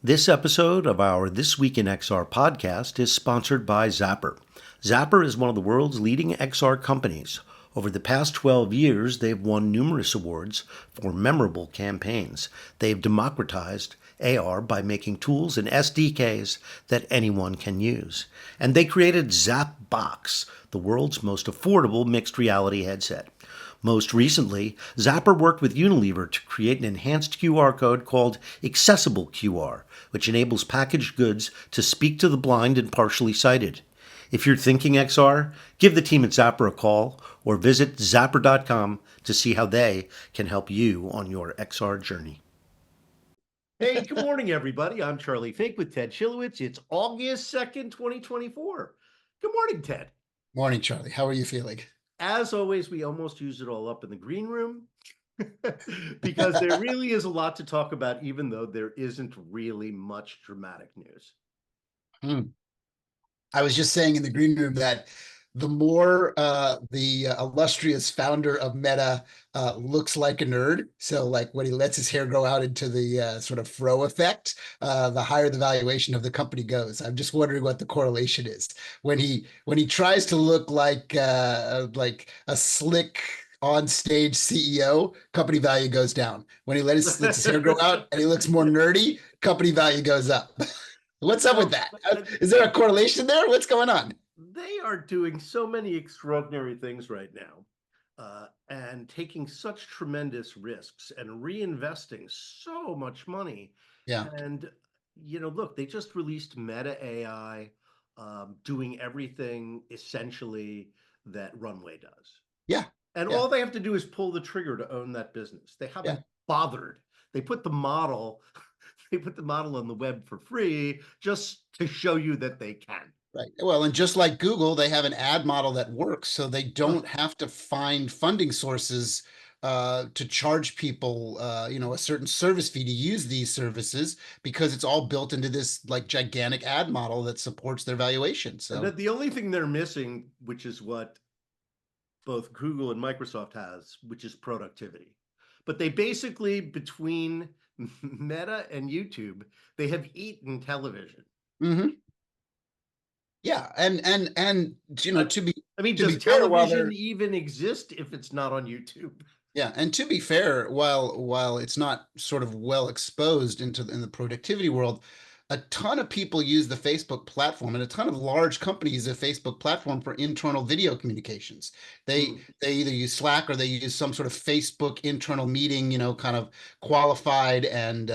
This episode of our This Week in XR podcast is sponsored by Zapper. Zapper is one of the world's leading XR companies. Over the past 12 years, they've won numerous awards for memorable campaigns. They've democratized AR by making tools and SDKs that anyone can use. And they created Zapbox, the world's most affordable mixed reality headset. Most recently, Zapper worked with Unilever to create an enhanced QR code called Accessible QR, which enables packaged goods to speak to the blind and partially sighted. If you're thinking XR, give the team at Zapper a call or visit zapper.com to see how they can help you on your XR journey. Hey, good morning, everybody. I'm Charlie Fink with Ted Schilowitz. It's August 2nd, 2024. Good morning, Ted. Morning, Charlie. How are you feeling? As always, we almost use it all up in the green room because there really is a lot to talk about, even though there isn't really much dramatic news. I was just saying in the green room that the more the illustrious founder of Meta looks like a nerd, so like when he lets his hair grow out into the sort of fro effect, the higher the valuation of the company goes. I'm just wondering what the correlation is when he tries to look like a slick on stage CEO, company value goes down. When he lets his hair grow out and he looks more nerdy, company value goes up. What's up with that? Is there a correlation there? What's going on? They are doing so many extraordinary things right now and taking such tremendous risks and reinvesting so much money. Yeah. And, look, they just released Meta AI, doing everything essentially that Runway does. Yeah. And all they have to do is pull the trigger to own that business. They haven't bothered. They put the model on the web for free just to show you that they can. Right. Well, and just like Google, they have an ad model that works, so they don't have to find funding sources to charge people, a certain service fee to use these services because it's all built into this like gigantic ad model that supports their valuation. So the only thing they're missing, which is what both Google and Microsoft has, which is productivity. But they basically, between Meta and YouTube, they have eaten television. Yeah, and to be does television even exist if it's not on YouTube? Yeah, and to be fair, while it's not sort of well exposed in the productivity world, a ton of people use the Facebook platform, and a ton of large companies use the Facebook platform for internal video communications. They either use Slack or they use some sort of Facebook internal meeting, kind of qualified and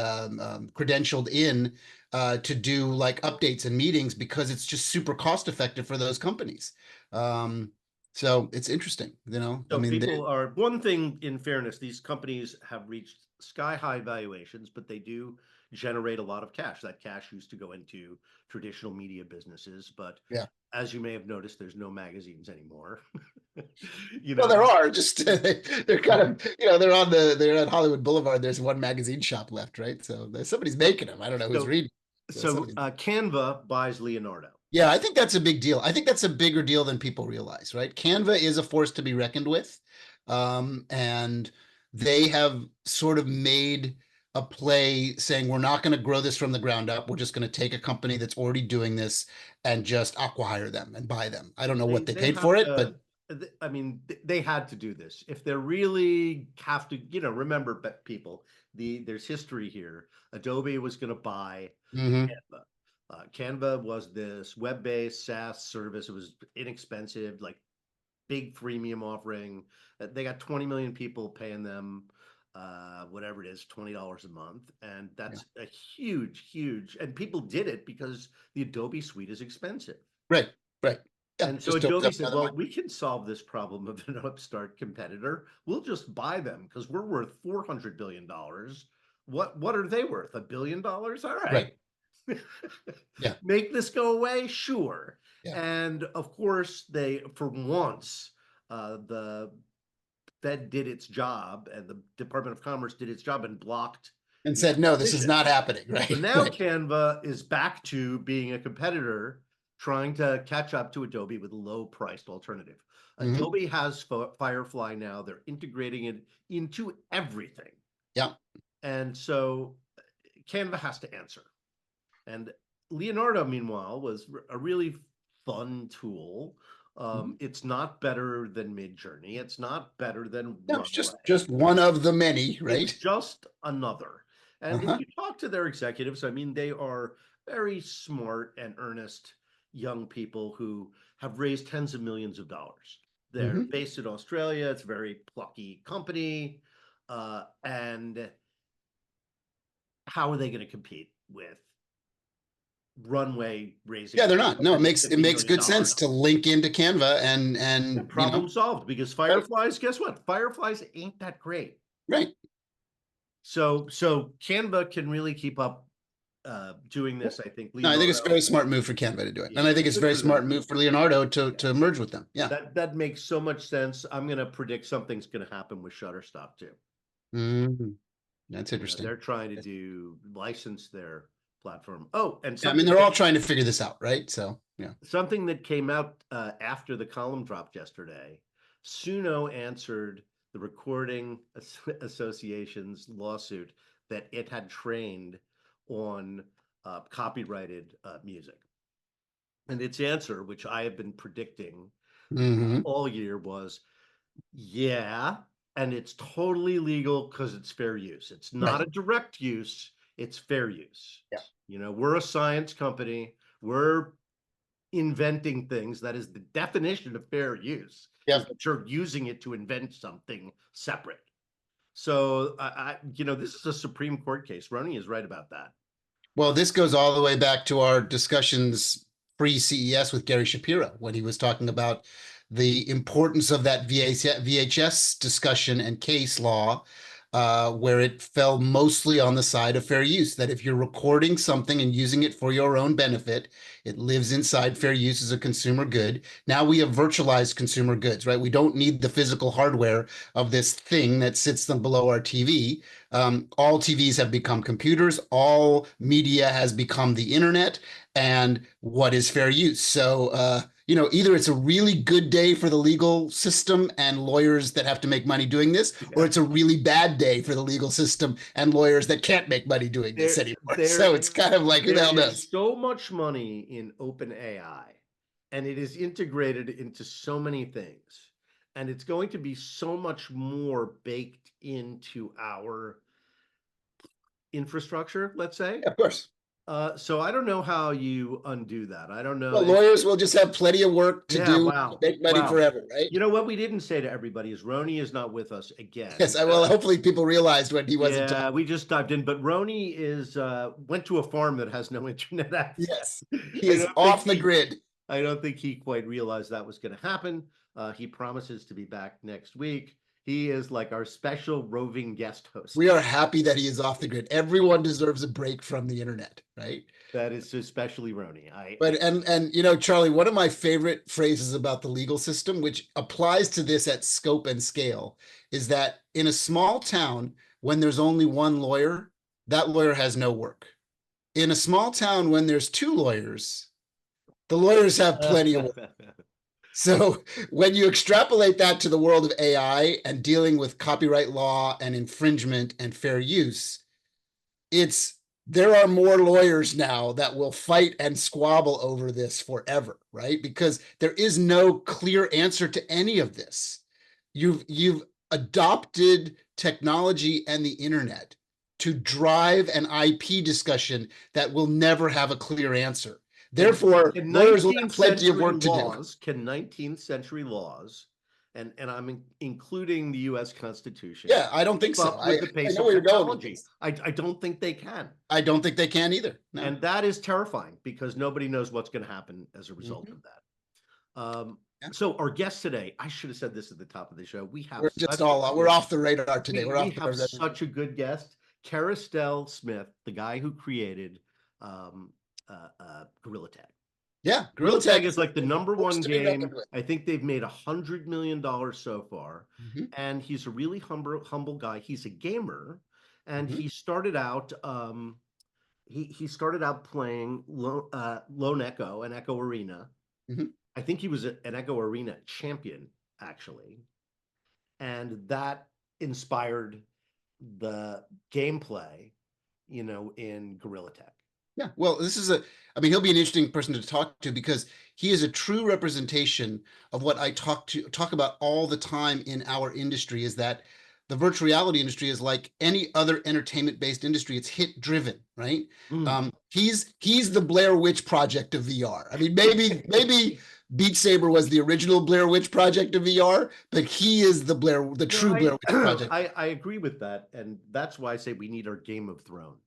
credentialed in to do like updates and meetings because it's just super cost effective for those companies. So it's interesting, So people are, one thing in fairness, these companies have reached sky high valuations, but they do generate a lot of cash. That cash used to go into traditional media businesses, but as you may have noticed, there's no magazines anymore. Well, there are just they're kind of they're on Hollywood Boulevard. There's one magazine shop left, right? So somebody's making them. I don't know who's reading. So Canva buys Leonardo. Yeah, I think that's a big deal. I think that's a bigger deal than people realize, right? Canva is a force to be reckoned with. And they have sort of made a play saying, we're not going to grow this from the ground up. We're just going to take a company that's already doing this and just acquire them and buy them. I don't know what they paid for it, but they had to do this. If they really have to, remember, people, there's history here. Adobe was going to buy Canva. Canva was this web-based SaaS service. It was inexpensive, like big freemium offering. They got 20 million people paying them, whatever it is, $20 a month. And that's a huge, and people did it because the Adobe suite is expensive. Right. Yeah, and so Adobe said, well, we can solve this problem of an upstart competitor. We'll just buy them because we're worth $400 billion. What are they worth? $1 billion? All right. Make this go away? Sure. And of course, they, for once, the Fed did its job and the Department of Commerce did its job and blocked and said, no, this is not happening. Right. So now Canva is back to being a competitor, trying to catch up to Adobe with a low-priced alternative. Adobe has Firefly now. They're integrating it into everything. Yeah. And so Canva has to answer. And Leonardo, meanwhile, was a really fun tool. Mhm. It's not better than Midjourney. It's not better than No, it's Runway. just one of the many, It's right? just another. And if Uh-huh. you talk to their executives, I mean, they are very smart and earnest young people who have raised tens of millions of dollars. They're Hmm. based in Australia. It's a very plucky company. And how are they going to compete with Runway Yeah, raising they're not. No, it $150 makes million? good sense to link into Canva Yeah, and problem solved, because right, Fireflies, guess what? Fireflies ain't that great. right. So Canva can really keep up doing this. I think No, I think it's a very Leonardo, smart move for Canva to do it. And I yeah, think it's a good very for them. smart move for Leonardo Yeah, to merge with them. Yeah. that makes so much sense. I'm gonna predict something's gonna happen with Shutterstock too. Mhm. That's You know, interesting. they're trying to do license their platform. Oh, and Yeah, I mean, they're all trying to figure this out, right? So, yeah. something that came out after the column dropped yesterday. Suno answered the Recording Association's lawsuit that it had trained on copyrighted music. And its answer, which I have been predicting Hmm. all year, was yeah, and it's totally legal because it's fair use. It's not Right. a direct use, it's fair use. Yeah. You know, we're a science company. We're inventing things. That is the definition of fair use, is Yeah. that you're using it to invent something separate. So this is a Supreme Court case. Rony is right about that. Well, this goes all the way back to our discussions pre-CES with Gary Shapiro when he was talking about the importance of that VHS discussion and case law, where it fell mostly on the side of fair use. That if you're recording something and using it for your own benefit, it lives inside fair use as a consumer good. Now we have virtualized consumer goods, right? We don't need the physical hardware of this thing that sits them below our TV. All TVs have become computers. All media has become the internet. And what is fair use? So, either it's a really good day for the legal system and lawyers that have to make money doing this, or Yeah. it's a really bad day for the legal system and lawyers that can't make money doing this There, anymore. there, So it's kind of like, who the there hell knows? is so much money in open AI, and it is integrated into so many things, and it's going to be so much more baked into our infrastructure, let's say. Yeah, of course. So I don't know how you undo that. I don't know Well, if, lawyers will just have plenty of work to yeah, do to wow, make money wow. forever, right? You know what we didn't say to everybody is Rony is not with us again. Yes, well, hopefully people realized when he wasn't Yeah, talking. we just dived in, but Rony is went to a farm that has no internet access. Yes, he I is don't think off the he grid. I don't think he quite realized that was going to happen. He promises to be back next week. He is like our special roving guest host. We are happy that he is off the grid. Everyone deserves a break from the internet, right? That is especially Rony. But and Charlie, one of my favorite phrases about the legal system, which applies to this at scope and scale, is that in a small town, when there's only one lawyer, that lawyer has no work. In a small town, when there's two lawyers, the lawyers have plenty of work. So when you extrapolate that to the world of AI and dealing with copyright law and infringement and fair use, it's there are more lawyers now that will fight and squabble over this forever, right? Because there is no clear answer to any of this. You've adopted technology and the internet to drive an IP discussion that will never have a clear answer. can Therefore, can lawyers will have 19th plenty of century work to do. laws, can 19th century laws, and I'm including the US Constitution, Yeah, I don't think keep so. up with the I pace know of where you're going with technology? this. I don't think they can. I don't think they can either. No. And that is terrifying because nobody knows what's going to happen as a result Mhm. of that. Yeah. So our guest today, I should have said this at the top of the show. We have We're just such a we're good, off the radar today. We're we off have the such a good guest, Kerestell Smith, the guy who created um, Gorilla Tag. Yeah, Gorilla Gorilla Tag Tag is is a like the number force one to be reckoned game. with. I think they've made $100 million so far, Mhm, and he's a really humble guy. He's a gamer, and mhm, he started out. He started out playing Lone Echo and Echo Arena. mhm. I think he was an Echo Arena champion actually, and that inspired the gameplay, in Gorilla Tech. Yeah, well, I mean, he'll be an interesting person to talk to because he is a true representation of what I talk about all the time in our industry, is that the virtual reality industry is like any other entertainment-based industry. It's hit driven, right? He's the Blair Witch Project of VR. I mean, maybe Beat Saber was the original Blair Witch Project of VR, but he is the No, true Blair Witch Project. I agree with that, and that's why I say we need our Game of Thrones.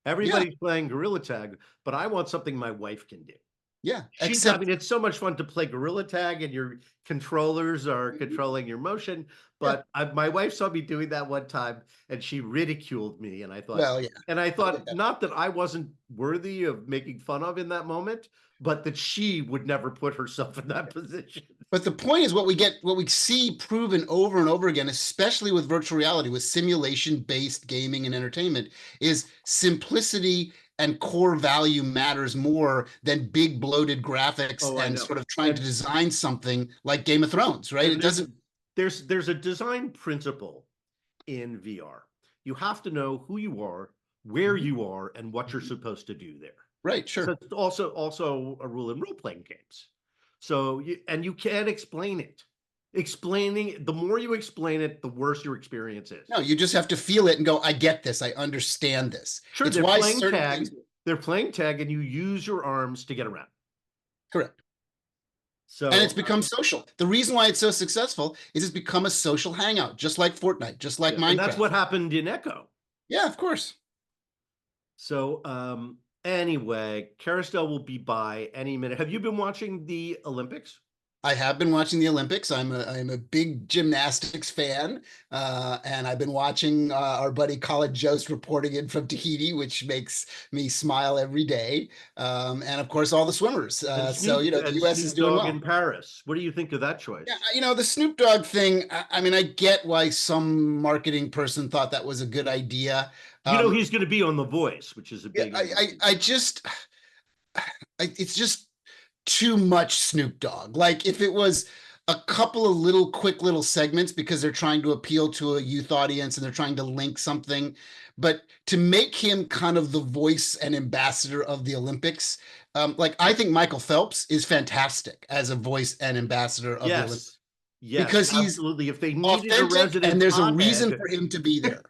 Yeah, Everybody's playing Gorilla Tag, but I want something my wife can do. yeah. I Except, mean, it's so much fun to play Gorilla Tag and your controllers are controlling your motion. yeah. But my wife saw me doing that one time and she ridiculed me. Well, yeah. And I I get thought that. not that I wasn't worthy of making fun of in that moment, but that she would never put herself in that position. But the point is, what we see proven over and over again, especially with virtual reality, with simulation-based gaming and entertainment, is simplicity and core value matters more than big bloated graphics Oh, I and know. sort of trying to design something like Game of Thrones, right? And It doesn't. there's a design principle in VR. You have to know who you are, where Mhm. you are, and what you're supposed to do there. Right, So sure. it's also a rule in role playing games. So you can't explain it. Explaining the more you explain it, the worse your experience is. No, you just have to feel it and go, I get this, I understand this. Sure, It's they're why playing certain things. tag. They're playing tag, and you use your arms to get around. Correct. And it's So become social. The reason why it's so successful is it's become a social hangout, just like Fortnite, just like yeah, and that's Minecraft. what happened in Echo. Yeah, of course. So anyway, Kerestell will be by any minute. Have you been watching the Olympics? I have been watching the Olympics. I'm a big gymnastics fan, and I've been watching our buddy Colin Jost reporting in from Tahiti, which makes me smile every day. And of course, all the swimmers. So the U.S. is Snoop doing Dogg well. in Paris. What do you think of that Yeah, choice? the Snoop Dogg thing. I mean, I get why some marketing person thought that was a good idea. He's going to be on The Voice, which is a Yeah, big. I just, it's just too much Snoop Dogg. Like if it was a couple of quick little segments because they're trying to appeal to a youth audience and they're trying to link something, but to make him kind of the voice and ambassador of the Olympics, like I think Michael Phelps is fantastic as a voice and ambassador of the Olympics Yes, yes, because he's absolutely. If they needed a authentic and resident there's a reason pothead, for him to be there.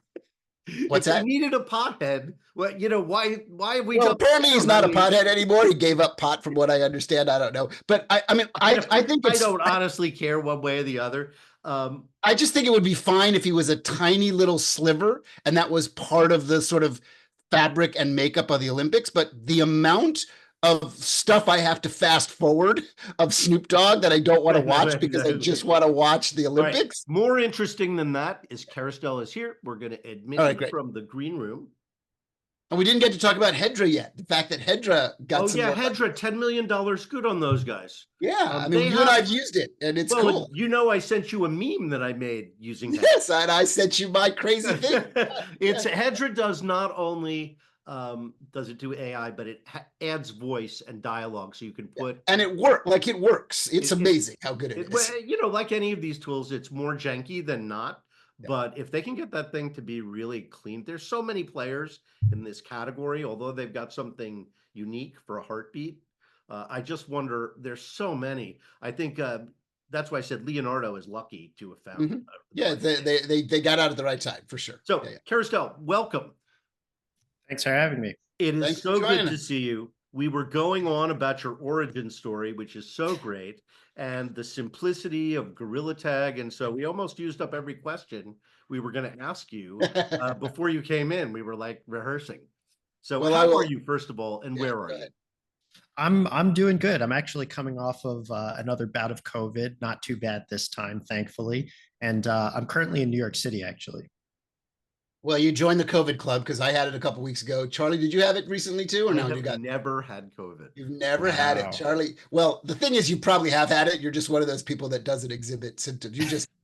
if What's they that? needed a pothead, well, why have we Well, jumped apparently he's down? I not a mean, pothead anymore. He gave up pot, from what I understand. I don't know, but I mean, I think I don't honestly care one way or the other. I just think it would be fine if he was a tiny little sliver and that was part of the sort of fabric and makeup of the Olympics. But the amount of stuff I have to fast forward of Snoop Dogg that I don't want to watch because I just want to watch the All right. Olympics. More interesting than that is Kerestell is here. We're going to admit All right, you great. from the green room. And we didn't get to talk about Hedra yet. The fact that Hedra got some more. Hedra, $10 million good on those guys. Yeah, I mean, you and I've used it, and it's cool. I sent you a meme that I made using Hedra. Yes, and I sent you my crazy thing. Hedra does not only does it do AI, but it adds voice and dialogue, so you can put and it works. It's amazing how good it is. Like any of these tools, it's more janky than not. But if they can get that thing to be really clean, there's so many players in this category, although they've got something unique for a heartbeat. I just wonder, there's so many. I think that's why I said Leonardo is lucky to have found. Mm-hmm. Yeah, they got out at the right time for sure. So, Kerestell, welcome. Thanks for having me. It is so good to see you. We were going on about your origin story, which is so great, and the simplicity of Gorilla Tag. And so we almost used up every question we were going to ask you before you came in. We were like rehearsing. So how are you, first of all, and where are you? I'm doing good. I'm actually coming off of another bout of COVID. Not too bad this time, thankfully. And I'm currently in New York City, actually. Well, you joined the COVID club because I had it a couple weeks ago. Charlie, did you have it recently too, or no? You never had COVID. You've never had it, Charlie. Well, the thing is, you probably have had it. You're just one of those people that doesn't exhibit symptoms.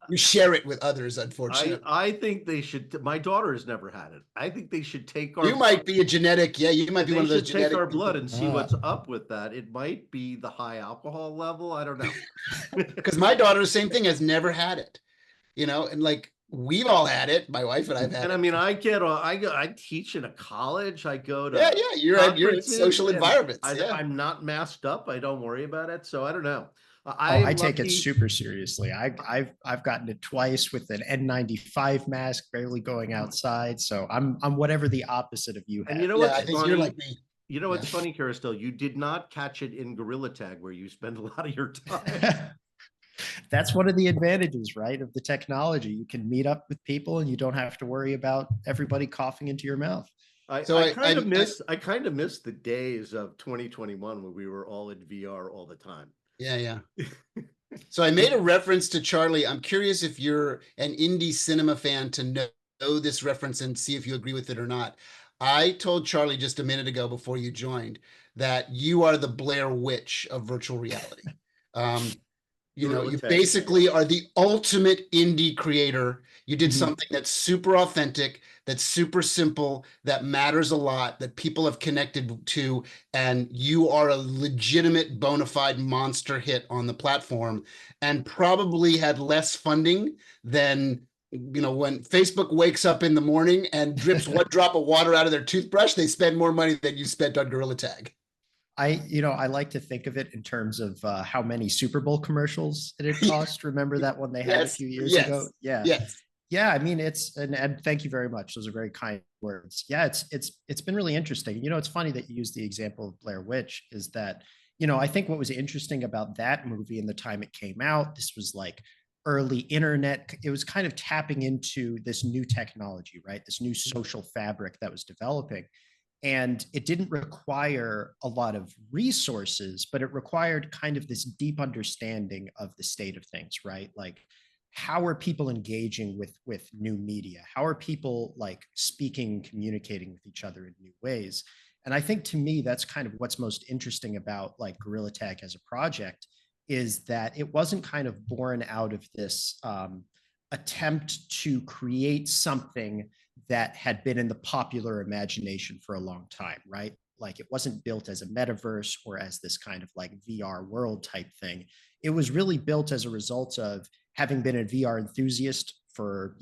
You share it with others, unfortunately. I think they should. My daughter has never had it. I think they should take our. You might be a genetic. Yeah, you might be one of those genetic. Take our blood and see what's up with that. It might be the high alcohol level. I don't know. Because my daughter, the same thing, has never had it. And like We've all had it. My wife and I've had And I it. mean, I teach in a college. I go Yeah, to yeah. You're in conferences, social and environments. Yeah. I'm not masked up. I don't worry about it. So I don't know. I Oh, I am take it lucky. super seriously. I've gotten it twice with an N95 mask, barely going outside. So I'm whatever the opposite of you And have you know Yeah, these I what's think days. you're funny? like me. You know Yeah. what's funny, Kerestell? You did not catch it in Gorilla Tag, where you spend a lot of your time. That's one of the advantages, right, of the technology. You can meet up with people and you don't have to worry about everybody coughing into your mouth. So I kind of miss the days of 2021 when we were all in VR all the time. yeah, yeah. So I made a reference to Charlie. I'm curious if you're an indie cinema fan to know this reference and see if you agree with it or not. I told Charlie just a minute ago before you joined that you are the Blair Witch of virtual reality. Um, Gorilla you Tag. basically are the ultimate indie creator. You did Mhm. something that's super authentic, that's super simple, that matters a lot, that people have connected to, and you are a legitimate bona fide monster hit on the platform, and probably had less funding than when Facebook wakes up in the morning and drips one drop of water out of their toothbrush, they spend more money than you spent on Gorilla Tag. I like to think of it in terms of how many Super Bowl commercials it had cost. Remember that one they had a Yes, few years ago? yes, Yeah. yes. Yeah, I mean, and thank you very much. Those are very kind words. Yeah, it's been really interesting. It's funny that you used the example of Blair Witch. Is that I think what was interesting about that movie and the time it came out, this was like early internet. It was kind of tapping into this new technology, right? This new social fabric that was developing. And it didn't require a lot of resources, but it required kind of this deep understanding of the state of things, right? Like, how are people engaging with new media? How are people like speaking, communicating with each other in new ways? And I think to me, that's kind of what's most interesting about like Gorilla Tag as a project, is that it wasn't kind of born out of this attempt to create something that had been in the popular imagination for a long time, right? Like it wasn't built as a metaverse or as this kind of like VR world type thing. It was really built as a result of having been a VR enthusiast for,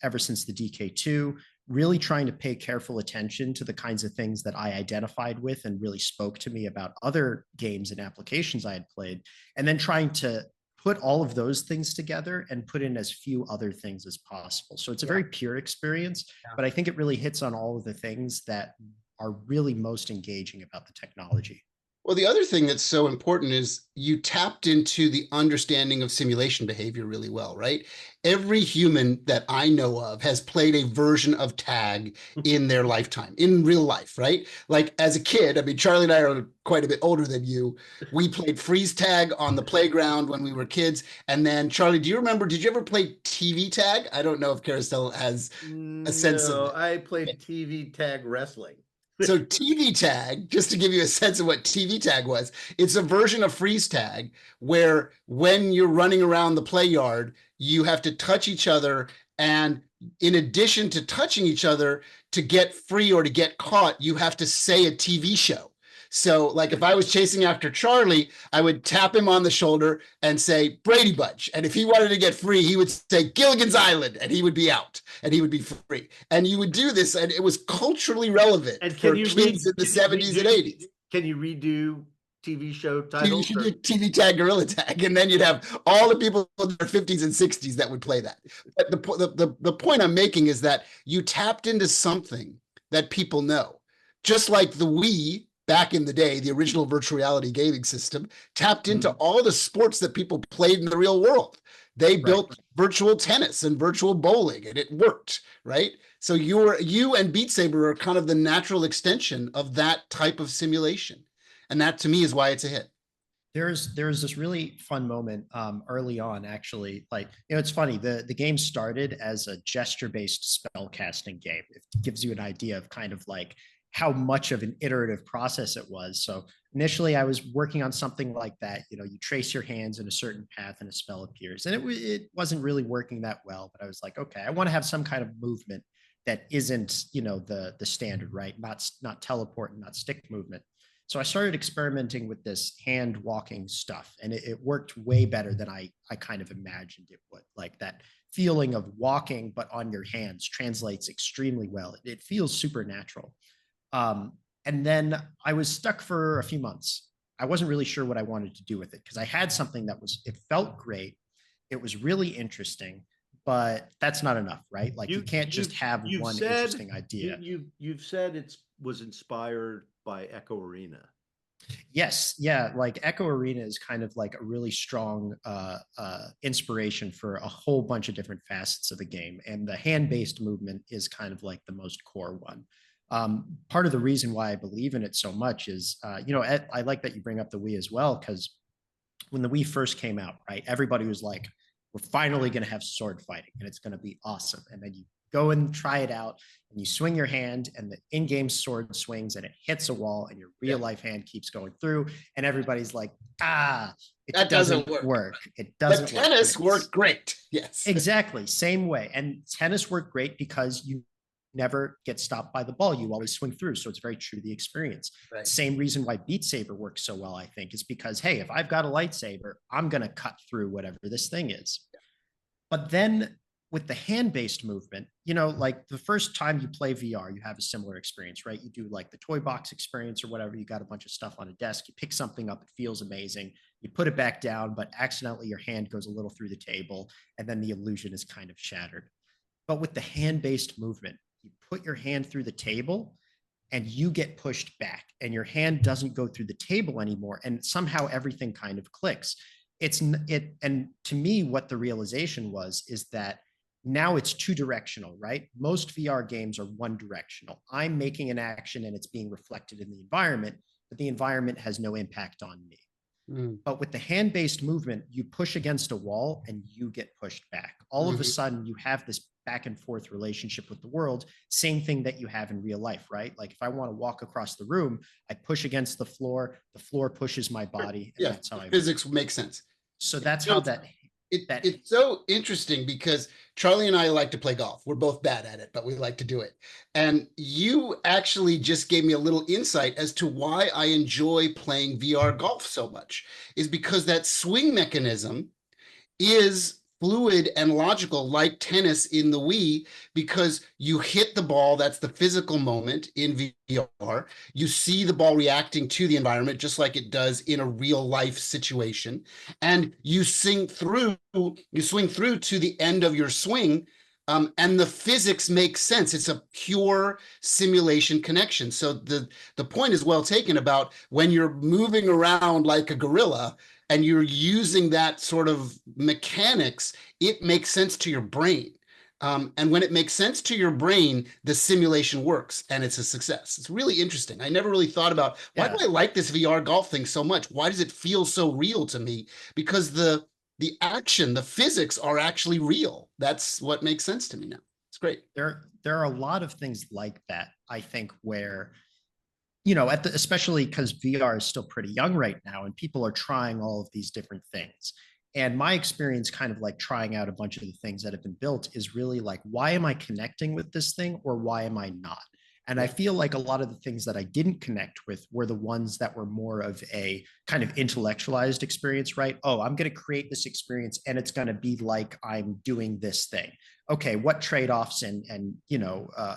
ever since the DK2, really trying to pay careful attention to the kinds of things that I identified with and really spoke to me about other games and applications I had played, and then trying to put all of those things together and put in as few other things as possible. So it's a very pure experience, but I think it really hits on all of the things that are really most engaging about the technology. Well, the other thing that's so important is you tapped into the understanding of simulation behavior really well, right? Every human that I know of has played a version of tag in their lifetime, in real life, right? Like as a kid, I mean, Charlie and I are quite a bit older than you. We played freeze tag on the playground when we were kids. And then, Charlie, did you ever play TV tag? I don't know if Kerestell has a sense of No, it. I played TV tag wrestling. So TV tag, just to give you a sense of what TV tag was, it's a version of freeze tag where when you're running around the play yard, you have to touch each other. And in addition to touching each other, to get free or to get caught, you have to say a TV show. So like if I was chasing after Charlie, I would tap him on the shoulder and say Brady Bunch. And if he wanted to get free, he would say Gilligan's Island and he would be out and he would be free. And you would do this, and it was culturally relevant And for kids in the 70s and 80s. Can you redo TV show You titles? should do TV tag, gorilla tag, and then you'd have all the people in their 50s and 60s that would play that. But the point I'm making is that you tapped into something that people know. Just like the Wii back in the day, the original virtual reality gaming system, tapped into all the sports that people played in the real world. They built virtual tennis and virtual bowling, and it worked, right? So you and Beat Saber are kind of the natural extension of that type of simulation. And that to me is why it's a hit. There's this really fun moment early on, actually. Like, it's funny, the game started as a gesture-based spell casting game. It gives you an idea of kind of like how much of an iterative process it was. So initially I was working on something like that. You trace your hands in a certain path and a spell appears, and it wasn't really working that well, but I was like, okay, I want to have some kind of movement that isn't the standard, right? Not teleport and not stick movement. So I started experimenting with this hand walking stuff, and it worked way better than I kind of imagined it would. Like that feeling of walking, but on your hands translates extremely well. It feels supernatural. And then I was stuck for a few months. I wasn't really sure what I wanted to do with it because I had something that it felt great. It was really interesting, but that's not enough, right? Like you can't just have one interesting idea. You've said it was inspired by Echo Arena. Yes, yeah, like Echo Arena is kind of like a really strong inspiration for a whole bunch of different facets of the game, and the hand-based movement is kind of like the most core one. Part of the reason why I believe in it so much is, I like that you bring up the Wii as well, because when the Wii first came out, right, everybody was like, we're finally going to have sword fighting and it's going to be awesome. And then you go and try it out and you swing your hand and the in-game sword swings and it hits a wall and your real life hand keeps going through and everybody's like, it doesn't work. It doesn't work. Tennis worked great. Yes. Exactly. Same way. And tennis worked great because you never get stopped by the ball. You always swing through. So it's very true to the experience. Right. Same reason why Beat Saber works so well, I think, is because, hey, if I've got a lightsaber, I'm going to cut through whatever this thing is. Yeah. But then with the hand-based movement, like the first time you play VR, you have a similar experience, right? You do like the toy box experience or whatever. You got a bunch of stuff on a desk. You pick something up. It feels amazing. You put it back down, but accidentally your hand goes a little through the table and then the illusion is kind of shattered. But with the hand-based movement, you put your hand through the table and you get pushed back and your hand doesn't go through the table anymore. And somehow everything kind of clicks. And to me, what the realization was is that now it's two directional, right? Most VR games are one directional. I'm making an action and it's being reflected in the environment, but the environment has no impact on me. But with the hand-based movement, you push against a wall and you get pushed back. All of a sudden, you have this back and forth relationship with the world. Same thing that you have in real life, right? Like if I want to walk across the room, I push against the floor pushes my body. And that's how physics makes sense. So that's how it's so interesting because Charlie and I like to play golf. We're both bad at it, but we like to do it. And you actually just gave me a little insight as to why I enjoy playing VR golf so much, is because that swing mechanism is fluid and logical like tennis in the Wii, because you hit the ball, that's the physical moment in VR. You see the ball reacting to the environment just like it does in a real life situation. And you swing through to the end of your swing, and the physics make sense. It's a pure simulation connection. So the point is well taken about when you're moving around like a gorilla, and you're using that sort of mechanics, it makes sense to your brain. And when it makes sense to your brain, the simulation works and it's a success. It's really interesting. I never really thought about, why do I like this VR golf thing so much? Why does it feel so real to me? Because the action, the physics are actually real. That's what makes sense to me now. It's great. There are a lot of things like that, I think, where especially because VR is still pretty young right now and people are trying all of these different things. And my experience kind of like trying out a bunch of the things that have been built is really like, why am I connecting with this thing or why am I not? And I feel like a lot of the things that I didn't connect with were the ones that were more of a kind of intellectualized experience, right? Oh, I'm going to create this experience and it's going to be like I'm doing this thing. Okay, what trade-offs and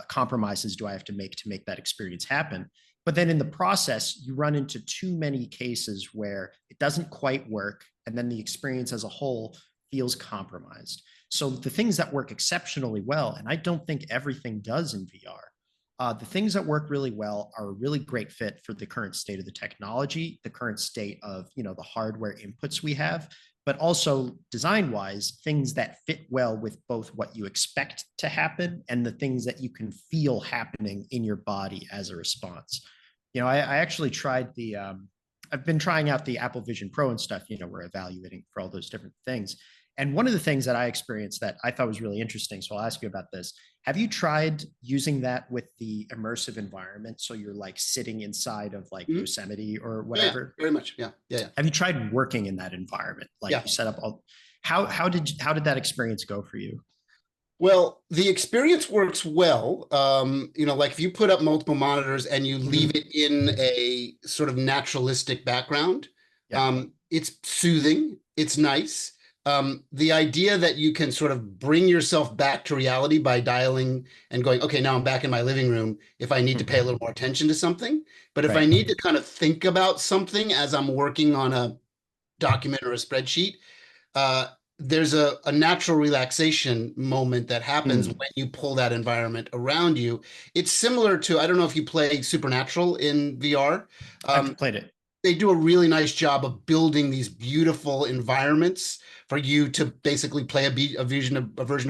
compromises do I have to make that experience happen? But then in the process, you run into too many cases where it doesn't quite work, and then the experience as a whole feels compromised. So the things that work exceptionally well, and I don't think everything does in VR, the things that work really well are a really great fit for the current state of the technology, the current state of the hardware inputs we have, but also design-wise, things that fit well with both what you expect to happen and the things that you can feel happening in your body as a response. I actually tried I've been trying out the Apple Vision Pro and stuff, we're evaluating for all those different things. And one of the things that I experienced that I thought was really interesting, so I'll ask you about this. Have you tried using that with the immersive environment? So you're like sitting inside of like Yosemite or whatever? Yeah, very much. Yeah. Have you tried working in that environment? Like you set up all, how did that experience go for you? Well, the experience works well. Like if you put up multiple monitors and you leave Mhm. it in a sort of naturalistic background, Yeah. it's soothing, it's nice. The idea that you can sort of bring yourself back to reality by dialing and going, okay, now I'm back in my living room if I need to pay a Mhm. little more attention to something. But if I Right. need to kind of think about something as I'm working on a document or a spreadsheet, uh, there's a natural relaxation moment that happens Mm. when you pull that environment around you. It's similar to, I don't know if you play Supernatural in VR. I've Um, played it. they do a really nice job of building these beautiful environments for you to basically play a version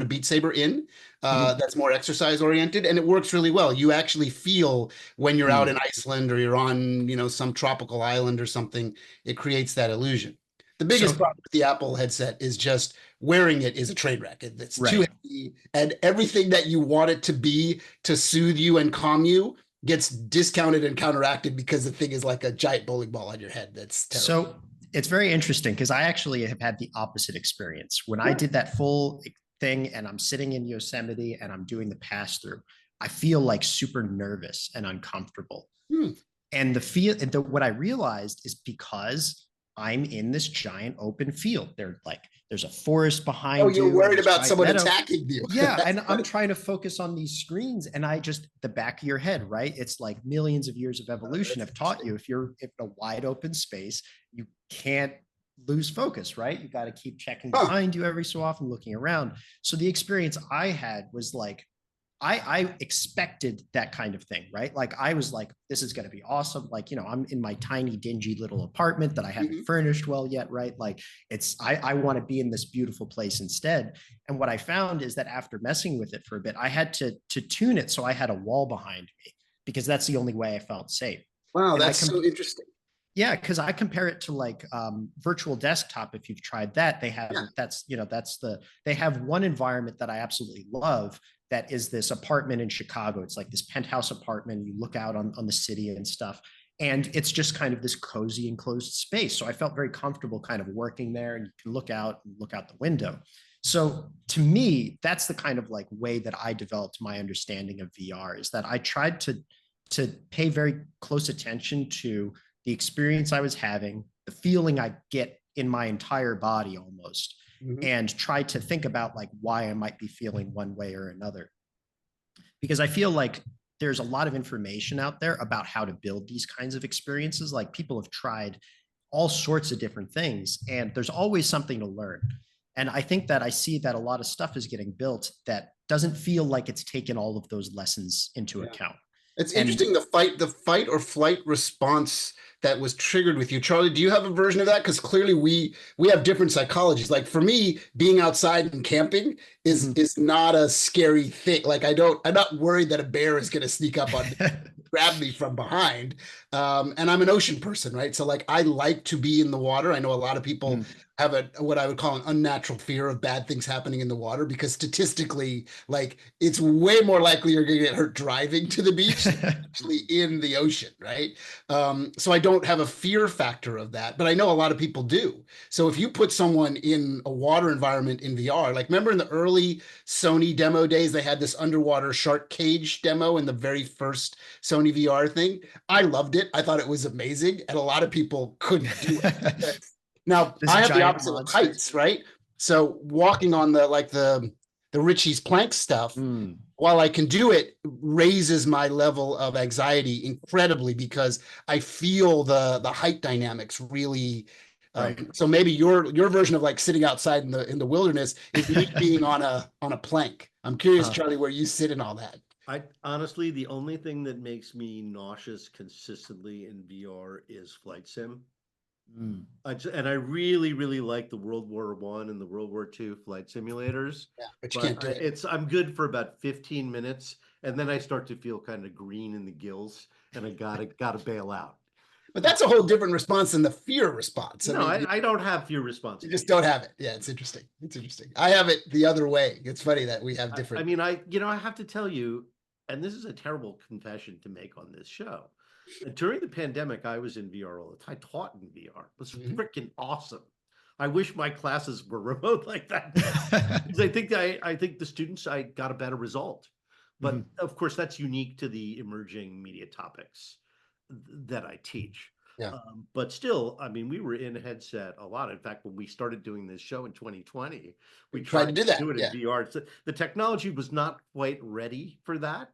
of Beat Saber in, Mhm. that's more exercise oriented, and it works really well. You actually feel when you're out Mm. in Iceland or you're on, some tropical island or something, it creates that illusion. The biggest So, problem with the Apple headset is just wearing it is a train wreck. It's too right. heavy, and everything that you want it to be to soothe you and calm you gets discounted and counteracted because the thing is like a giant bowling ball on your head. That's terrible. So it's very interesting because I actually have had the opposite experience. When I Yeah. did that full thing and I'm sitting in Yosemite and I'm doing the pass through, I feel like super nervous and uncomfortable. Hmm. And what I realized is because I'm in this giant open field. There's a forest Oh, behind you're you and worried this about giant someone meadow. attacking you. Yeah, That's and I'm funny. trying to focus on these screens, and the back of your head, right? It's like millions of years of evolution That's have taught interesting. you if you're in a wide open space, you can't lose focus, right? You got to keep checking Huh. behind you every so often, looking around. So the experience I had was like I expected that kind of thing, right? Like I was like, this is going to be awesome. Like, I'm in my tiny, dingy little apartment that I haven't Mhm. furnished well yet, right? Like I want to be in this beautiful place instead. And what I found is that after messing with it for a bit, I had to tune it so I had a wall behind me because that's the only way I felt safe. Wow, And that's so interesting. yeah, because I compare it to like virtual desktop. If you've tried that, Yeah. they have one environment that I absolutely love. That is this apartment in Chicago. It's like this penthouse apartment. You look out on the city and stuff. And it's just kind of this cozy enclosed space. So I felt very comfortable kind of working there and you can look out the window. So to me, that's the kind of like way that I developed my understanding of VR is that I tried to pay very close attention to the experience I was having, the feeling I get in my entire body almost, Mhm. and try to think about like why I might be feeling one way or another. Because I feel like there's a lot of information out there about how to build these kinds of experiences. Like people have tried all sorts of different things, and there's always something to learn. And I think that I see that a lot of stuff is getting built that doesn't feel like it's taken all of those lessons into Yeah. account. It's And interesting the fight or flight response that was triggered with you. Charlie, do you have a version of that? Because clearly we have different psychologies. Like for me, being outside and camping is not a scary thing. Like I'm not worried that a bear is gonna sneak up on me, grab me from behind. And I'm an ocean person, right? So like I like to be in the water. I know a lot of people have a what I would call an unnatural fear of bad things happening in the water because statistically, like it's way more likely you're going to get hurt driving to the beach than actually in the ocean, right? So I don't have a fear factor of that, but I know a lot of people do. So if you put someone in a water environment in VR, like remember in the early Sony demo days, they had this underwater shark cage demo in the very first Sony VR thing. I loved it. I thought it was amazing, and a lot of people couldn't do it. Now, This I have the giant opposite with monster. heights, right? So walking on the Ritchie's plank stuff, Mm, while I can do it, raises my level of anxiety incredibly because I feel the height dynamics really. right. So maybe your version of like sitting outside in the wilderness is me being on a plank. I'm curious, Uh, Charlie, where you sit in all that. I honestly, the only thing that makes me nauseous consistently in VR is flight sim. mm, And I really, really like the World War I and the World War II flight simulators, Yeah, but you but can't do it. I'm good for about 15 minutes, and then I start to feel kind of green in the gills, and I gotta bail out. But Uh, that's a whole different response than the fear response. I no, mean, I don't have fear response you at just don't VR. have it. Yeah, it's interesting. It's interesting. I have it the other way. It's funny that we have I different. mean, I have to tell you, and this is a terrible confession to make on this show. During the pandemic, I was in VR all the time. I taught in VR. It was Mhm. freaking awesome. I wish my classes were remote like that. Because I think the students, I got a better result. But of course, that's unique to the emerging media topics that I teach. Yeah. But still, I mean, we were in a headset a lot. In fact, when we started doing this show in 2020, we Tried to do that. do it in Yeah. VR. So the technology was not quite ready for that.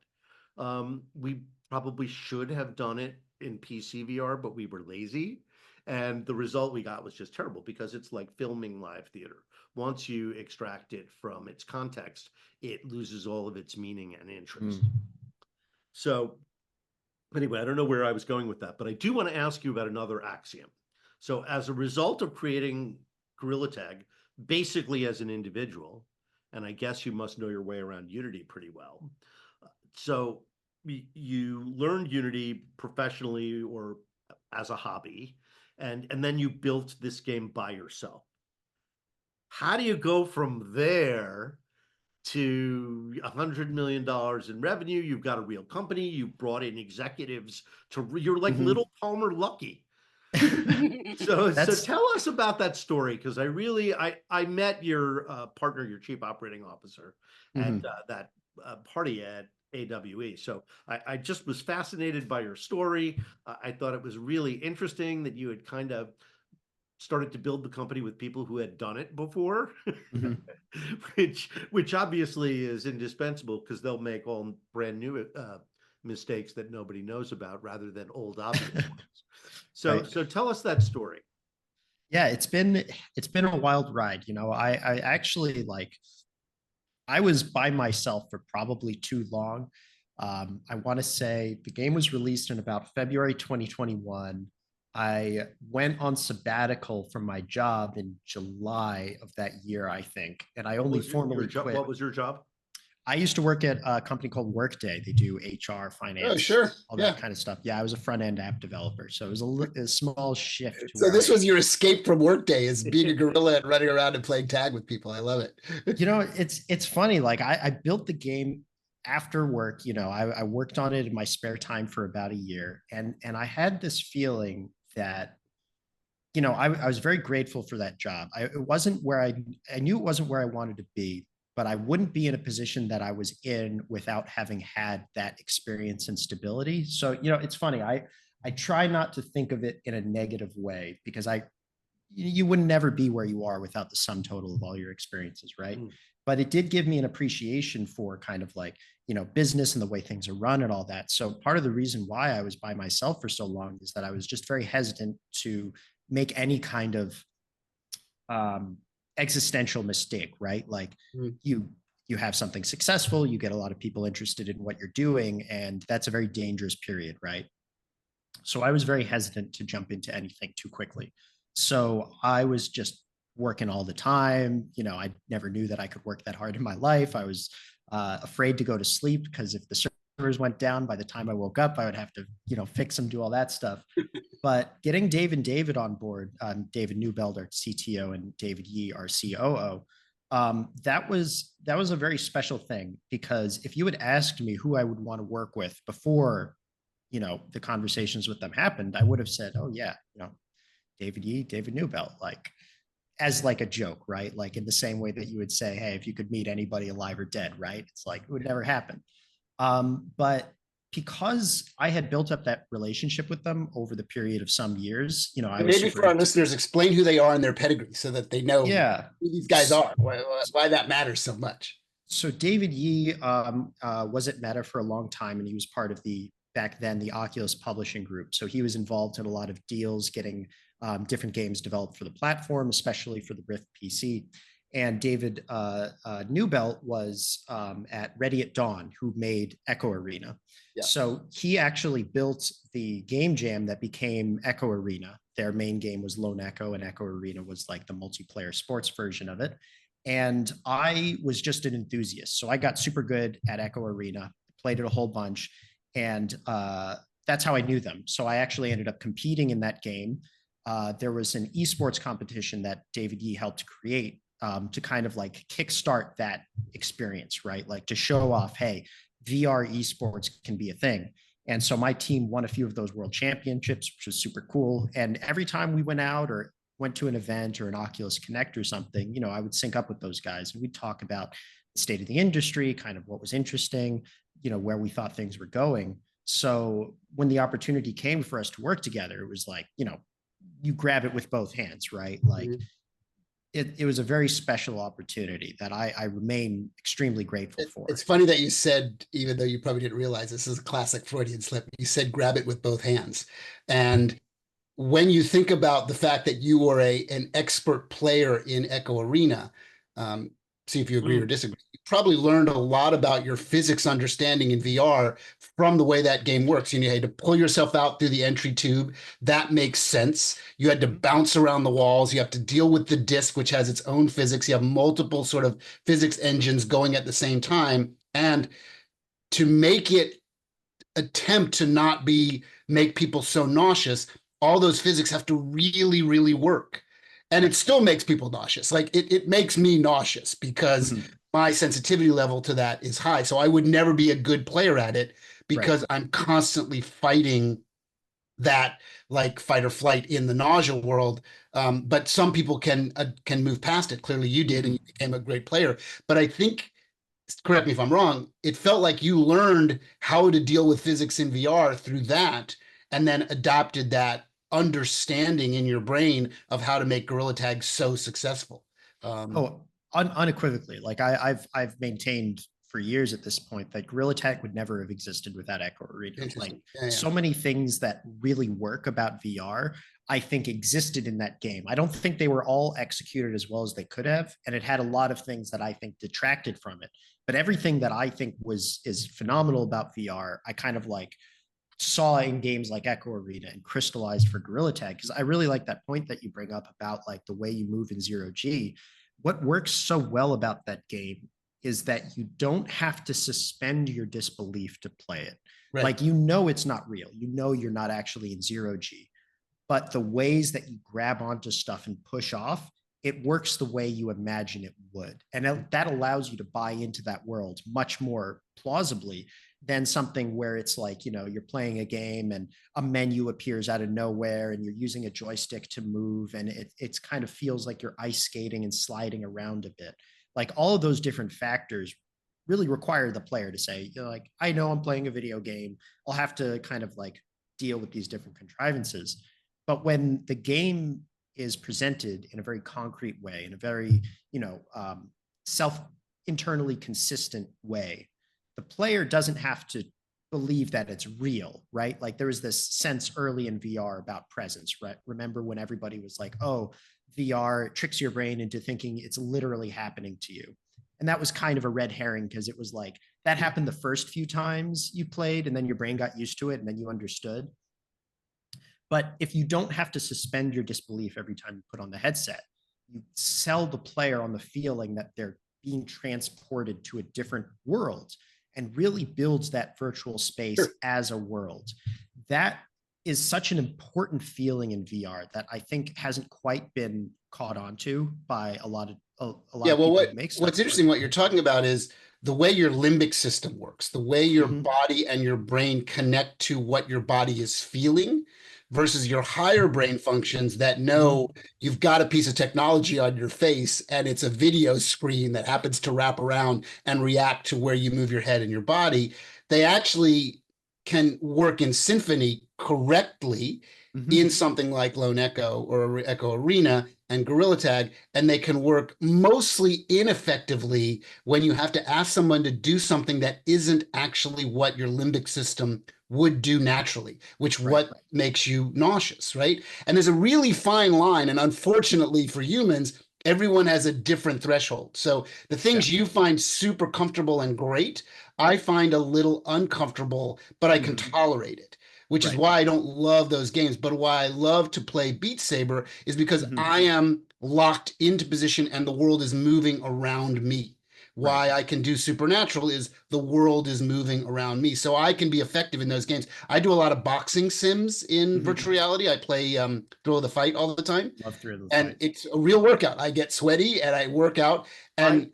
We probably should have done it in PC VR, but we were lazy. And the result we got was just terrible because it's like filming live theater. Once you extract it from its context, it loses all of its meaning and interest. So anyway, I don't know where I was going with that, but I do want to ask you about another axiom. So as a result of creating Gorilla Tag, basically as an individual, and I guess you must know your way around Unity pretty well. So you learned Unity professionally or as a hobby, and then you built this game by yourself. How do you go from there to $100 million in revenue? You've got a real company. You brought in executives you're like little Palmer Luckey. So tell us about that story, because I met your partner, your chief operating officer, at that party at AWE. So I just was fascinated by your story. I thought it was really interesting that you had kind of started to build the company with people who had done it before, which obviously is indispensable because they'll make all brand new mistakes that nobody knows about rather than old obvious ones. So tell us that story. Yeah, it's been a wild ride. I actually I was by myself for probably too long. I want to say the game was released in about February 2021. I went on sabbatical from my job in July of that year, I think, and I only formally quit. What was your job? I used to work at a company called Workday. They do HR, finance, all that kind of stuff. Yeah, I was a front-end app developer, so it was a small shift. So this was your escape from Workday, is being a gorilla and running around and playing tag with people. I love it. It's funny. Like I built the game after work. I worked on it in my spare time for about a year, and I had this feeling that I was very grateful for that job. I knew it wasn't where I wanted to be, but I wouldn't be in a position that I was in without having had that experience and stability. So, it's funny. I try not to think of it in a negative way, because you would never be where you are without the sum total of all your experiences, right? But it did give me an appreciation for kind of business and the way things are run and all that. So part of the reason why I was by myself for so long is that I was just very hesitant to make any kind of existential mistake, right? Like you have something successful, you get a lot of people interested in what you're doing, and that's a very dangerous period, right? So I was very hesitant to jump into anything too quickly. So I was just working all the time. I never knew that I could work that hard in my life. I was afraid to go to sleep, because if the servers went down, by the time I woke up, I would have to, fix them, do all that stuff. But getting Dave and David on board, David Newbeld, our CTO, and David Yee, our COO, that was a very special thing, because if you had asked me who I would want to work with before, the conversations with them happened, I would have said, oh yeah, David Yee, David Newbeld, as a joke, right? Like in the same way that you would say, hey, if you could meet anybody alive or dead, right? It's like, it would never happen. But because I had built up that relationship with them over the period of some years, maybe for our listeners, explain who they are and their pedigree so that they know who these guys are, why that matters so much. So David Yee was at Meta for a long time, and he was part of back then, the Oculus publishing group. So he was involved in a lot of deals, getting different games developed for the platform, especially for the Rift PC. And David Newbelt was at Ready at Dawn, who made Echo Arena. Yeah. So he actually built the game jam that became Echo Arena. Their main game was Lone Echo, and Echo Arena was like the multiplayer sports version of it. And I was just an enthusiast. So I got super good at Echo Arena, played it a whole bunch, and that's how I knew them. So I actually ended up competing in that game. There was an esports competition that David Yee helped create to kind of kickstart that experience, right? Like to show off, hey, VR esports can be a thing. And so my team won a few of those world championships, which was super cool. And every time we went out, or went to an event or an Oculus Connect or something, you know, I would sync up with those guys and we'd talk about the state of the industry, kind of what was interesting, you know, where we thought things were going. So when the opportunity came for us to work together, it was like, you know, you grab it with both hands, right? Like it was a very special opportunity that I remain extremely grateful for. It's funny that you said, even though you probably didn't realize this is a classic Freudian slip, you said grab it with both hands. And when you think about the fact that you are an expert player in Echo Arena, see if you agree or disagree, you probably learned a lot about your physics understanding in VR from the way that game works. You had to pull yourself out through the entry tube. That makes sense. You had to bounce around the walls. You have to deal with the disc, which has its own physics. You have multiple sort of physics engines going at the same time. And to make it attempt to not make people so nauseous, all those physics have to really, really work. And it still makes people nauseous. Like it makes me nauseous because my sensitivity level to that is high. So I would never be a good player at it because I'm constantly fighting that, like fight or flight in the nausea world. But some people can move past it. Clearly you did, and you became a great player. But I think, correct me if I'm wrong, it felt like you learned how to deal with physics in VR through that, and then adopted that understanding in your brain of how to make Gorilla Tag so successful. Unequivocally, like I've maintained for years at this point that Gorilla Tag would never have existed without Echo Arena. Like so many things that really work about VR, I think existed in that game. I don't think they were all executed as well as they could have, and it had a lot of things that I think detracted from it. But everything that I think is phenomenal about VR, I kind of like saw in games like Echo Arena and crystallized for Gorilla Tag, because I really like that point that you bring up about like the way you move in zero G. What works so well about that game is that you don't have to suspend your disbelief to play it. Like, you know, it's not real. You know, you're not actually in zero G, but the ways that you grab onto stuff and push off, it works the way you imagine it would. And that allows you to buy into that world much more plausibly than something where it's like, you know, you're playing a game and a menu appears out of nowhere and you're using a joystick to move. And it's kind of feels like you're ice skating and sliding around a bit. Like all of those different factors really require the player to say, you know, like, I know I'm playing a video game. I'll have to kind of like deal with these different contrivances. But when the game is presented in a very concrete way, in a very, you know, internally consistent way, the player doesn't have to believe that it's real, right? Like there was this sense early in VR about presence, right? Remember when everybody was like, oh, VR tricks your brain into thinking it's literally happening to you. And that was kind of a red herring, because it was like that happened the first few times you played and then your brain got used to it and then you understood. But if you don't have to suspend your disbelief every time you put on the headset, you sell the player on the feeling that they're being transported to a different world, and really builds that virtual space as a world. That is such an important feeling in VR that I think hasn't quite been caught onto by a lot of people. What's interesting, what you're talking about is the way your limbic system works, the way your body and your brain connect to what your body is feeling, versus your higher brain functions that know you've got a piece of technology on your face and it's a video screen that happens to wrap around and react to where you move your head and your body. They actually can work in symphony correctly in something like Lone Echo or Echo Arena and Gorilla Tag, and they can work mostly ineffectively when you have to ask someone to do something that isn't actually what your limbic system would do naturally, which makes you nauseous, right? And there's a really fine line, and unfortunately for humans, everyone has a different threshold. So the things you find super comfortable and great, I find a little uncomfortable, but I can tolerate it, which is why I don't love those games. But why I love to play Beat Saber is because I am locked into position and the world is moving around me. Why I can do Supernatural is the world is moving around me. So I can be effective in those games. I do a lot of boxing sims in virtual reality. I play Thrill of the Fight all the time. Love Thrill of the Fight. And it's a real workout. I get sweaty and I work out. And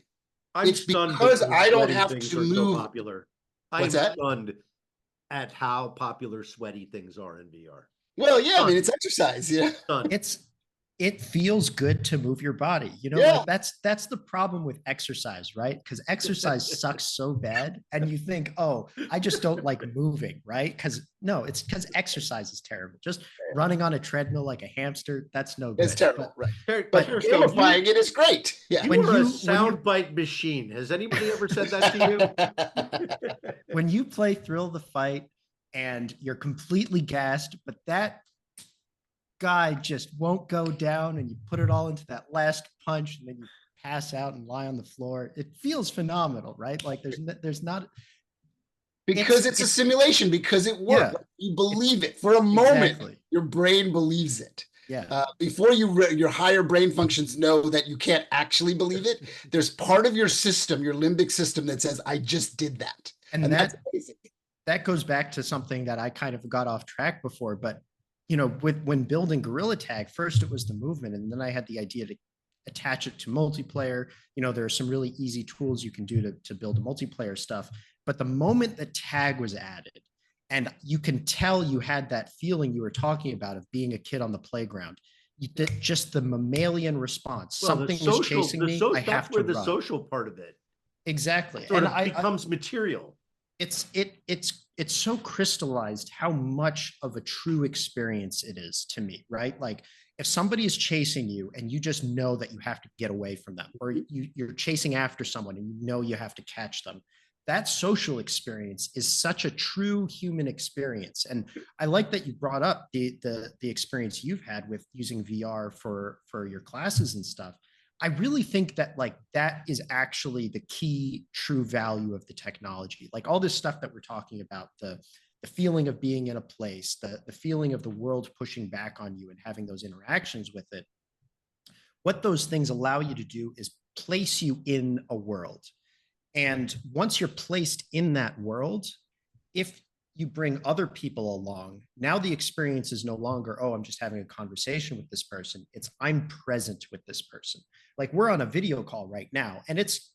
it's because I don't have to move. So popular. What's that? Stunned at how popular sweaty things are in VR. Well, yeah, I mean, it's exercise. Yeah. it feels good to move your body. Yeah. Like that's the problem with exercise, right? Because exercise sucks so bad. And you think, oh, I just don't like moving, right? Because no, it's because exercise is terrible. Just running on a treadmill like a hamster, that's no good. It's terrible, right? But Gamifying it is great. Yeah. You are a soundbite machine. Has anybody ever said that to you? When you play Thrill the Fight and you're completely gassed, but that guy just won't go down, and you put it all into that last punch, and then you pass out and lie on the floor. It feels phenomenal, right? Like there's not, because it's a simulation, because it works. Yeah, you believe it for a moment. Exactly. Your brain believes it. Yeah. Before your higher brain functions know that you can't actually believe it, there's part of your system, your limbic system, that says, I just did that. And that's amazing. That goes back to something that I kind of got off track before, but when building Gorilla Tag, first it was the movement, and then I had the idea to attach it to multiplayer. There are some really easy tools you can do to build multiplayer stuff. But the moment the tag was added, and you can tell you had that feeling you were talking about of being a kid on the playground, just the mammalian response. Well, something was chasing me. I have to run. The social part of it. Exactly. And it becomes material. It's so crystallized how much of a true experience it is to me, right? Like if somebody is chasing you and you just know that you have to get away from them, or you're chasing after someone and you have to catch them, that social experience is such a true human experience. And I like that you brought up the experience you've had with using VR for your classes and stuff. I really think that that is actually the key true value of the technology. Like all this stuff that we're talking about, the feeling of being in a place, the feeling of the world pushing back on you and having those interactions with it. What those things allow you to do is place you in a world. And once you're placed in that world, if you bring other people along, now the experience is no longer, oh, I'm just having a conversation with this person. It's I'm present with this person. Like we're on a video call right now, and it's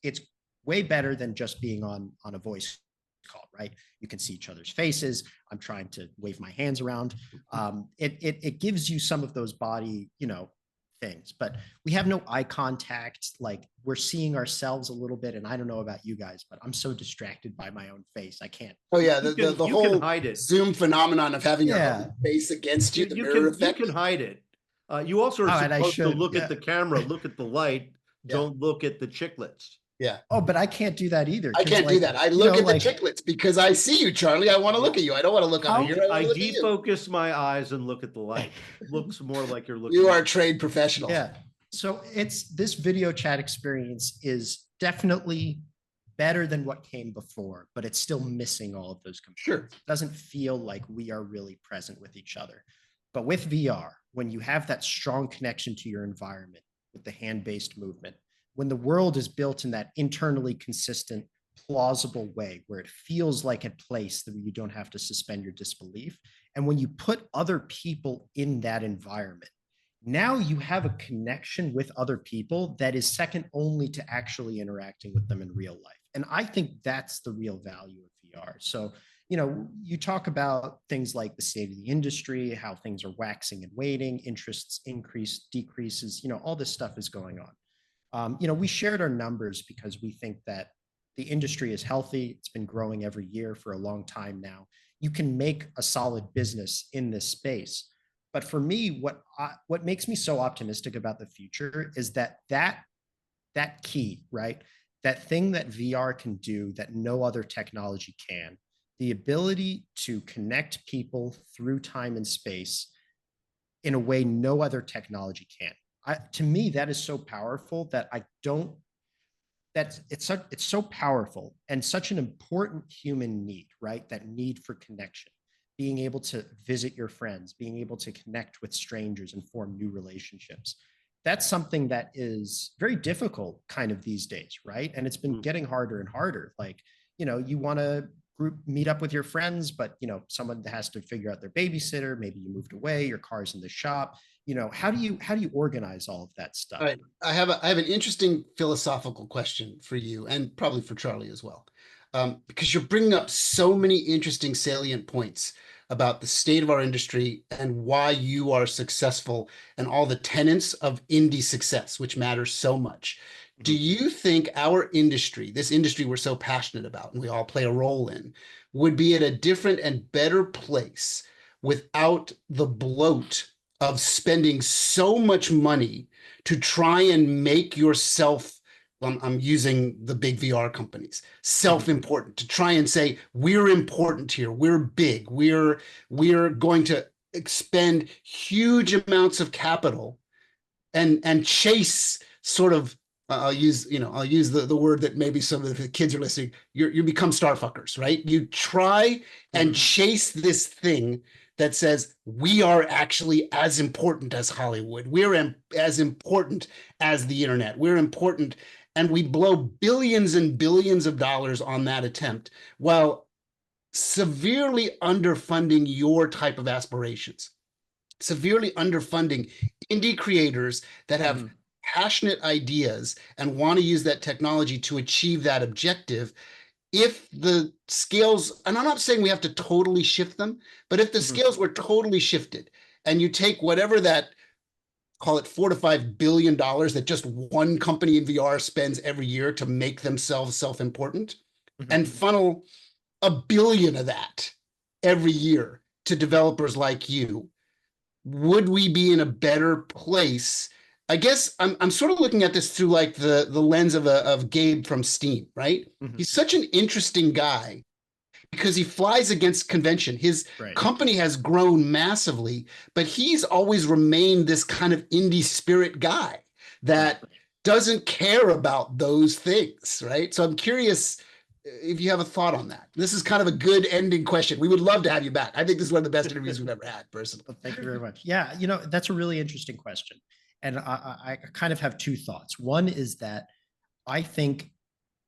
way better than just being on a voice call, right? You can see each other's faces. I'm trying to wave my hands around. It gives you some of those body, things, but we have no eye contact. Like we're seeing ourselves a little bit, and I don't know about you guys, but I'm so distracted by my own face. I can't. Oh yeah, the whole Zoom phenomenon of having your own face against you, the mirror effect. You can hide it. You also are supposed to look at the camera, look at the light. Don't look at the chiclets. Yeah. Oh, but I can't do that either. I can't do that. I look at the chiclets because I see you, Charlie. I want to look at you. I don't want to look on here. I defocus my eyes and look at the light. It looks more like you're looking. You are a trained professional. Yeah. So this video chat experience is definitely better than what came before, but it's still missing all of those components. Sure. It doesn't feel like we are really present with each other. But with VR, when you have that strong connection to your environment with the hand-based movement, when the world is built in that internally consistent, plausible way where it feels like a place that you don't have to suspend your disbelief, and when you put other people in that environment, now you have a connection with other people that is second only to actually interacting with them in real life. And I think that's the real value of VR. So, you talk about things like the state of the industry, how things are waxing and waning, interests increase, decreases, all this stuff is going on. We shared our numbers because we think that the industry is healthy. It's been growing every year for a long time now. You can make a solid business in this space. But for me, what makes me so optimistic about the future is that key, right? That thing that VR can do that no other technology can, the ability to connect people through time and space in a way no other technology can. To me, that is so powerful that it's so powerful and such an important human need, right? That need for connection, being able to visit your friends, being able to connect with strangers and form new relationships. That's something that is very difficult kind of these days, right? And it's been getting harder and harder. Like, you want to meet up with your friends, but someone has to figure out their babysitter. Maybe you moved away, your car's in the shop. How do you organize all of that stuff? All right. I have an interesting philosophical question for you, and probably for Charlie as well, because you're bringing up so many interesting salient points about the state of our industry and why you are successful and all the tenets of indie success, which matters so much. Do you think our industry, this industry we're so passionate about and we all play a role in, would be at a different and better place without the bloat of spending so much money to try and make yourself, I'm using the big VR companies, self-important, to try and say, we're important here, we're big, we're going to expend huge amounts of capital and chase sort of I'll use the word that maybe some of the kids are listening. You become star fuckers, right? You try and chase this thing that says we are actually as important as Hollywood. We're as important as the internet. We're important, and we blow billions and billions of dollars on that attempt while severely underfunding your type of aspirations, severely underfunding indie creators that have passionate ideas and want to use that technology to achieve that objective. If the scales, and I'm not saying we have to totally shift them, but if the scales were totally shifted and you take whatever that, call it $4 to $5 billion that just one company in VR spends every year to make themselves self-important, and funnel $1 billion of that every year to developers like you, would we be in a better place? I guess I'm sort of looking at this through like the lens of Gabe from Steam, right? He's such an interesting guy because he flies against convention. His company has grown massively, but he's always remained this kind of indie spirit guy that doesn't care about those things, right? So I'm curious if you have a thought on that. This is kind of a good ending question. We would love to have you back. I think this is one of the best interviews we've ever had, personally. Well, thank you very much. Yeah, that's a really interesting question. And I kind of have two thoughts. One is that I think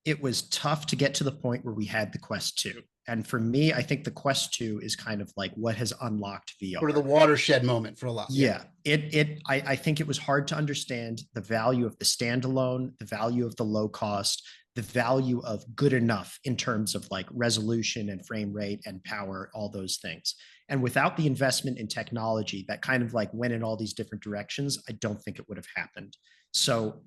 it was tough to get to the point where we had the Quest 2. And for me, I think the Quest 2 is kind of like what has unlocked VR. Sort of the watershed moment for a lot. Yeah. I think it was hard to understand the value of the standalone, the value of the low cost, the value of good enough in terms of like resolution and frame rate and power, all those things. And without the investment in technology that kind of like went in all these different directions, I don't think it would have happened. So,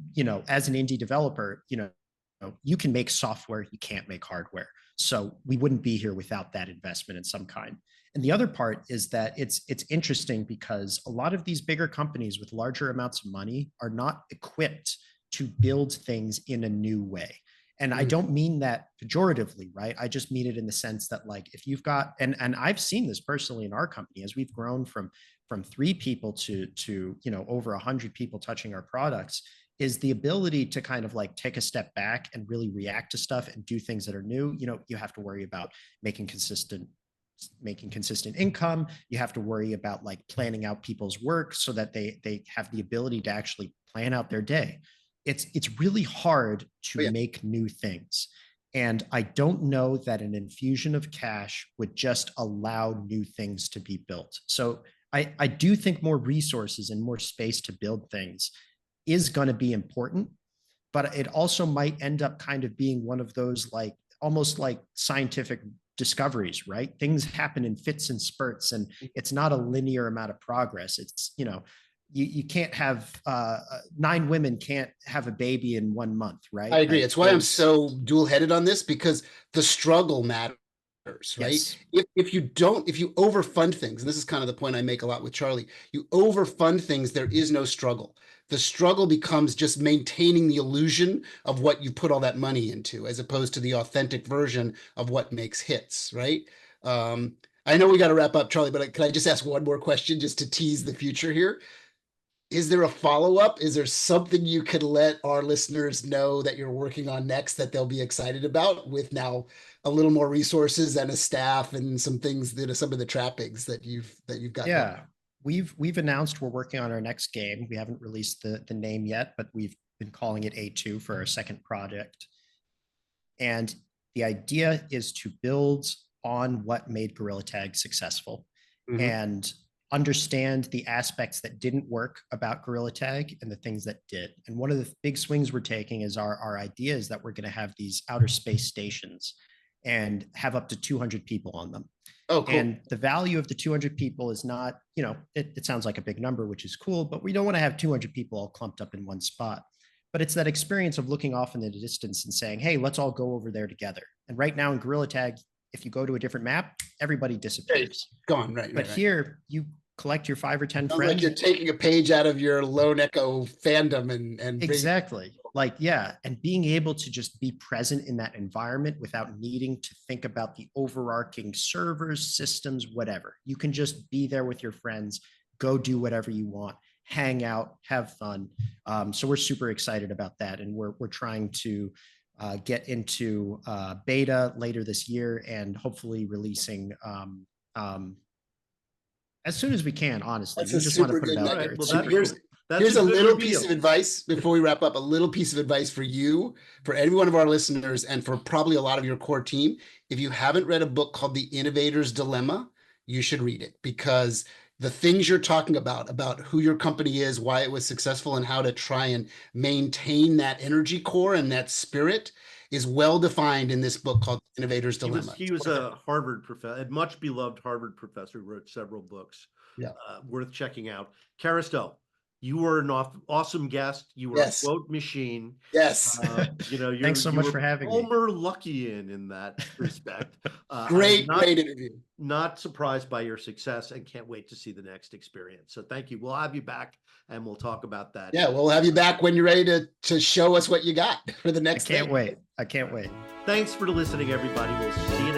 as an indie developer, you can make software, you can't make hardware. So we wouldn't be here without that investment in some kind. And the other part is that it's interesting because a lot of these bigger companies with larger amounts of money are not equipped to build things in a new way. And I don't mean that pejoratively, right? I just mean it in the sense that like, if you've got, and I've seen this personally in our company, as we've grown from 3 people to over 100 people touching our products, is the ability to kind of like take a step back and really react to stuff and do things that are new. You have to worry about making consistent income. You have to worry about like planning out people's work so that they have the ability to actually plan out their day. It's really hard to make new things. And I don't know that an infusion of cash would just allow new things to be built. So I do think more resources and more space to build things is going to be important, but it also might end up kind of being one of those like almost like scientific discoveries, right? Things happen in fits and spurts, and it's not a linear amount of progress. It's, you can't have 9 women can't have a baby in 1 month, right? I agree. It's why I'm so dual-headed on this, because the struggle matters, right? Yes. If you overfund things, and this is kind of the point I make a lot with Charlie, you overfund things, there is no struggle. The struggle becomes just maintaining the illusion of what you put all that money into, as opposed to the authentic version of what makes hits, right? I know we got to wrap up, Charlie, but can I just ask one more question just to tease the future here? Is there a follow-up? Is there something you could let our listeners know that you're working on next that they'll be excited about, with now a little more resources and a staff and some things that are some of the trappings that you've got? Yeah, we've announced we're working on our next game. We haven't released the name yet, but we've been calling it A2 for our second project. And the idea is to build on what made Gorilla Tag successful and understand the aspects that didn't work about Gorilla Tag and the things that did. And one of the big swings we're taking is our idea is that we're going to have these outer space stations. and have up to 200 people on them. Oh, cool. And the value of the 200 people is not, it sounds like a big number, which is cool, but we don't want to have 200 people all clumped up in one spot. But it's that experience of looking off in the distance and saying, hey, let's all go over there together. And right now in Gorilla Tag, if you go to a different map, everybody disappears. Gone, right. But here you collect your 5 or 10 Sounds friends. like you're taking a page out of your Lone Echo fandom and exactly. And being able to just be present in that environment without needing to think about the overarching servers, systems, whatever. You can just be there with your friends, go do whatever you want, hang out, have fun. So we're super excited about that. And we're trying to get into beta later this year and hopefully releasing as soon as we can, honestly. That's we a just want to super put it good out nugget. there. So here's a little piece of advice before we wrap up, a little piece of advice for you, for every one of our listeners, and for probably a lot of your core team. If you haven't read a book called The Innovator's Dilemma, you should read it, because the things you're talking about who your company is, why it was successful, and how to try and maintain that energy core and that spirit is well defined in this book called Innovator's Dilemma. He was a Harvard professor, a much beloved Harvard professor who wrote several books. Yeah. Worth checking out. Kerestell, you were an awesome guest. You were a quote machine. Yes. Thanks so much for having me. Homer Luckian in that respect. Great interview. Not surprised by your success and can't wait to see the next experience. So thank you. We'll have you back and we'll talk about that. Yeah, we'll have you back when you're ready to show us what you got for the next I can't wait. Thanks for listening, everybody. We'll see you